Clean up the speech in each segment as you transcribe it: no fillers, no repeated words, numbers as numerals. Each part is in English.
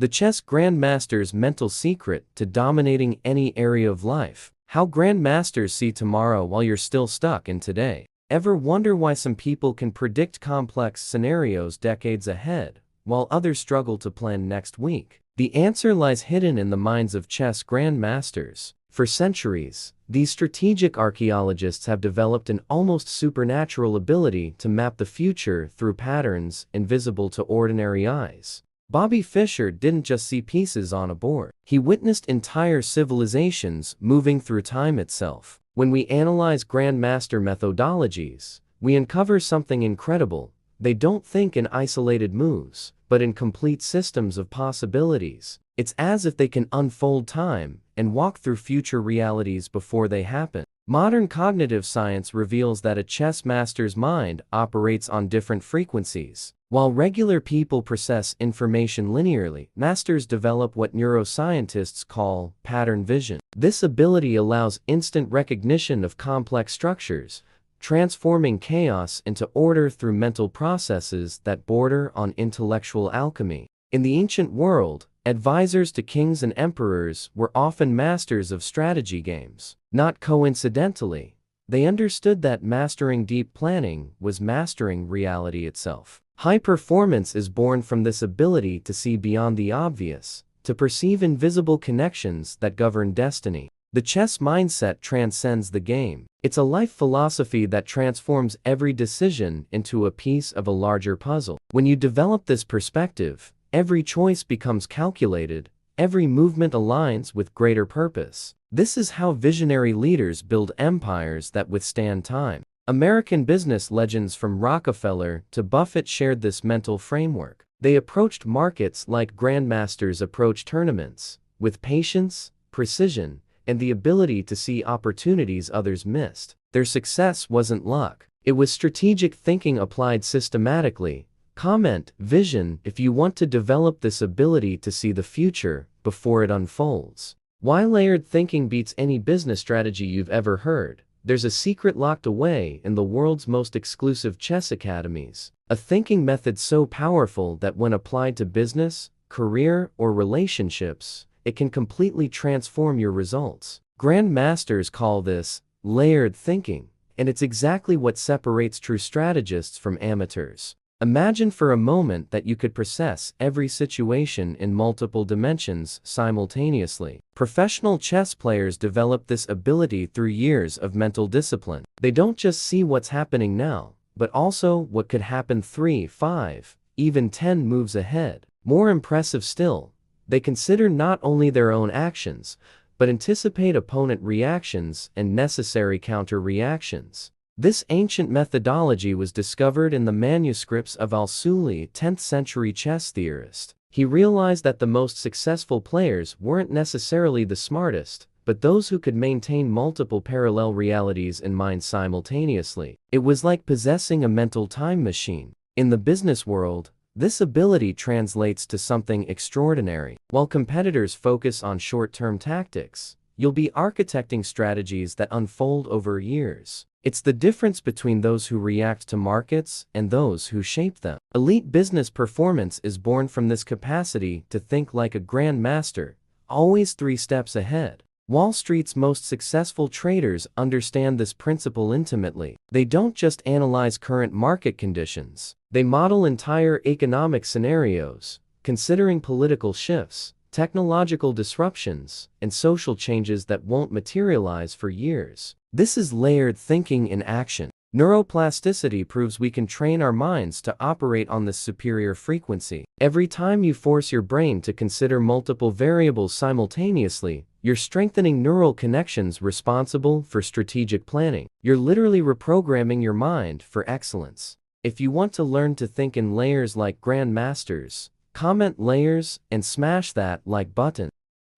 The chess grandmaster's mental secret to dominating any area of life. How grandmasters see tomorrow while you're still stuck in today. Ever wonder why some people can predict complex scenarios decades ahead, while others struggle to plan next week? The answer lies hidden in the minds of chess grandmasters. For centuries, these strategic archaeologists have developed an almost supernatural ability to map the future through patterns invisible to ordinary eyes. Bobby Fischer didn't just see pieces on a board. He witnessed entire civilizations moving through time itself. When we analyze Grandmaster methodologies, we uncover something incredible. They don't think in isolated moves, but in complete systems of possibilities. It's as if they can unfold time and walk through future realities before they happen. Modern cognitive science reveals that a chess master's mind operates on different frequencies. While regular people process information linearly, masters develop what neuroscientists call pattern vision. This ability allows instant recognition of complex structures, transforming chaos into order through mental processes that border on intellectual alchemy. In the ancient world, advisors to kings and emperors were often masters of strategy games. Not coincidentally, they understood that mastering deep planning was mastering reality itself. High performance is born from this ability to see beyond the obvious, to perceive invisible connections that govern destiny. The chess mindset transcends the game. It's a life philosophy that transforms every decision into a piece of a larger puzzle. When you develop this perspective, every choice becomes calculated, every movement aligns with greater purpose. This is how visionary leaders build empires that withstand time. American business legends from Rockefeller to Buffett shared this mental framework. They approached markets like grandmasters approach tournaments, with patience, precision, and the ability to see opportunities others missed. Their success wasn't luck. It was strategic thinking applied systematically. Comment, vision, if you want to develop this ability to see the future before it unfolds. Why layered thinking beats any business strategy you've ever heard. There's a secret locked away in the world's most exclusive chess academies. A thinking method so powerful that when applied to business, career, or relationships, it can completely transform your results. Grandmasters call this layered thinking, and it's exactly what separates true strategists from amateurs. Imagine for a moment that you could process every situation in multiple dimensions simultaneously. Professional chess players develop this ability through years of mental discipline. They don't just see what's happening now, but also what could happen 3, 5, even 10 moves ahead. More impressive still, they consider not only their own actions, but anticipate opponent reactions and necessary counter-reactions. This ancient methodology was discovered in the manuscripts of Al-Suli, 10th century chess theorist. He realized that the most successful players weren't necessarily the smartest, but those who could maintain multiple parallel realities in mind simultaneously. It was like possessing a mental time machine. In the business world, this ability translates to something extraordinary. While competitors focus on short-term tactics, you'll be architecting strategies that unfold over years. It's the difference between those who react to markets and those who shape them. Elite business performance is born from this capacity to think like a grandmaster, always 3 steps ahead. Wall Street's most successful traders understand this principle intimately. They don't just analyze current market conditions. They model entire economic scenarios, considering political shifts, technological disruptions, and social changes that won't materialize for years. This is layered thinking in action. Neuroplasticity proves we can train our minds to operate on this superior frequency. Every time you force your brain to consider multiple variables simultaneously, you're strengthening neural connections responsible for strategic planning. You're literally reprogramming your mind for excellence. If you want to learn to think in layers like grandmasters, comment layers and smash that like button.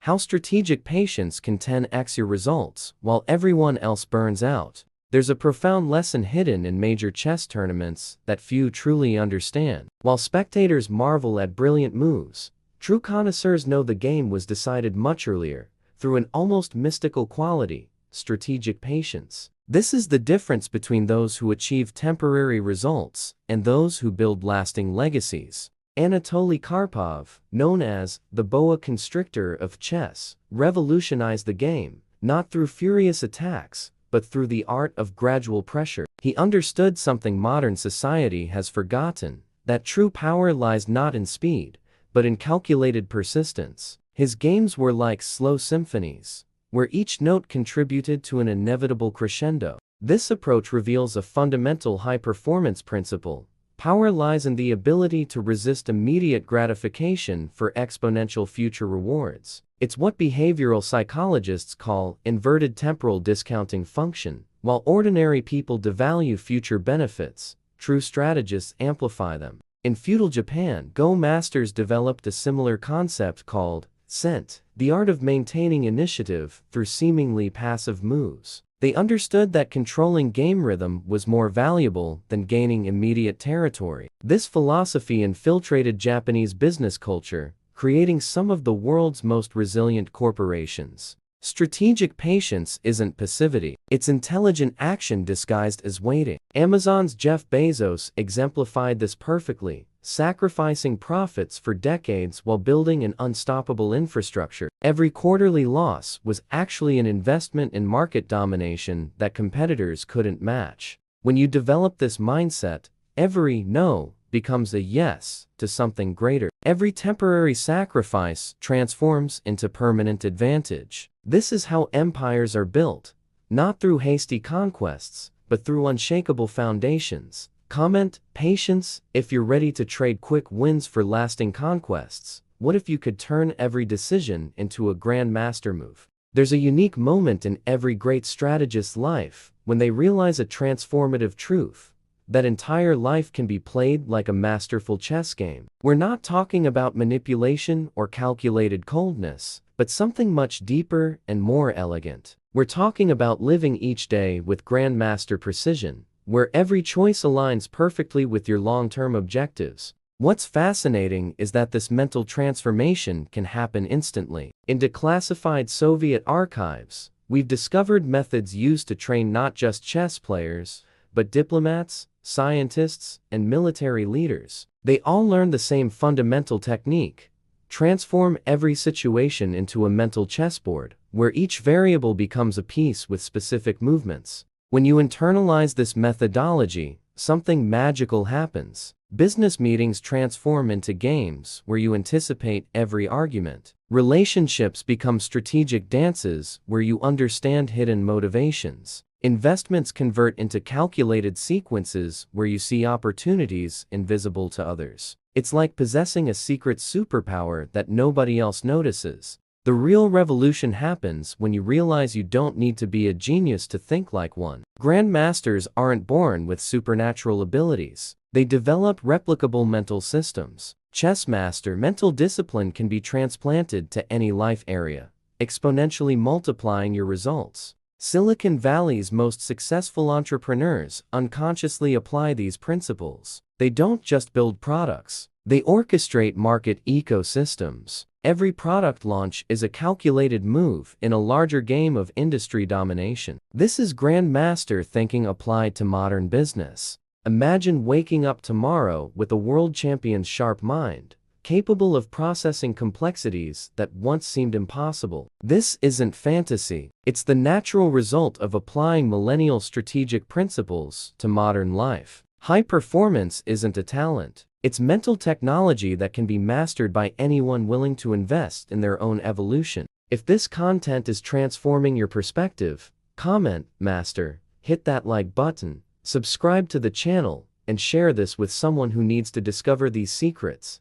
How strategic patience can 10x your results while everyone else burns out. There's a profound lesson hidden in major chess tournaments that few truly understand. While spectators marvel at brilliant moves, true connoisseurs know the game was decided much earlier, through an almost mystical quality, strategic patience. This is the difference between those who achieve temporary results and those who build lasting legacies. Anatoly Karpov, known as the boa constrictor of chess, revolutionized the game, not through furious attacks, but through the art of gradual pressure. He understood something modern society has forgotten, that true power lies not in speed, but in calculated persistence. His games were like slow symphonies, where each note contributed to an inevitable crescendo. This approach reveals a fundamental high-performance principle. Power lies in the ability to resist immediate gratification for exponential future rewards. It's what behavioral psychologists call inverted temporal discounting function. While ordinary people devalue future benefits, true strategists amplify them. In feudal Japan, Go masters developed a similar concept called scent, the art of maintaining initiative through seemingly passive moves. They understood that controlling game rhythm was more valuable than gaining immediate territory. This philosophy infiltrated Japanese business culture, creating some of the world's most resilient corporations. Strategic patience isn't passivity, it's intelligent action disguised as waiting. Amazon's Jeff Bezos exemplified this perfectly, sacrificing profits for decades while building an unstoppable infrastructure. Every quarterly loss was actually an investment in market domination that competitors couldn't match. When you develop this mindset, every no becomes a yes to something greater. Every temporary sacrifice transforms into permanent advantage. This is how empires are built, not through hasty conquests, but through unshakable foundations. Comment, patience. If you're ready to trade quick wins for lasting conquests, what if you could turn every decision into a Grandmaster move? There's a unique moment in every great strategist's life when they realize a transformative truth. That entire life can be played like a masterful chess game. We're not talking about manipulation or calculated coldness, but something much deeper and more elegant. We're talking about living each day with Grandmaster precision, where every choice aligns perfectly with your long-term objectives. What's fascinating is that this mental transformation can happen instantly. In declassified Soviet archives, we've discovered methods used to train not just chess players, but diplomats, scientists, and military leaders. They all learn the same fundamental technique: transform every situation into a mental chessboard, where each variable becomes a piece with specific movements. When you internalize this methodology, something magical happens. Business meetings transform into games where you anticipate every argument. Relationships become strategic dances where you understand hidden motivations. Investments convert into calculated sequences where you see opportunities invisible to others. It's like possessing a secret superpower that nobody else notices. The real revolution happens when you realize you don't need to be a genius to think like one. Grandmasters aren't born with supernatural abilities. They develop replicable mental systems. Chessmaster mental discipline can be transplanted to any life area, exponentially multiplying your results. Silicon Valley's most successful entrepreneurs unconsciously apply these principles. They don't just build products, they orchestrate market ecosystems. Every product launch is a calculated move in a larger game of industry domination. This is Grandmaster thinking applied to modern business. Imagine waking up tomorrow with a world champion's sharp mind, capable of processing complexities that once seemed impossible. This isn't fantasy. It's the natural result of applying millennial strategic principles to modern life. High performance isn't a talent. It's mental technology that can be mastered by anyone willing to invest in their own evolution. If this content is transforming your perspective, comment, master, hit that like button, subscribe to the channel, and share this with someone who needs to discover these secrets.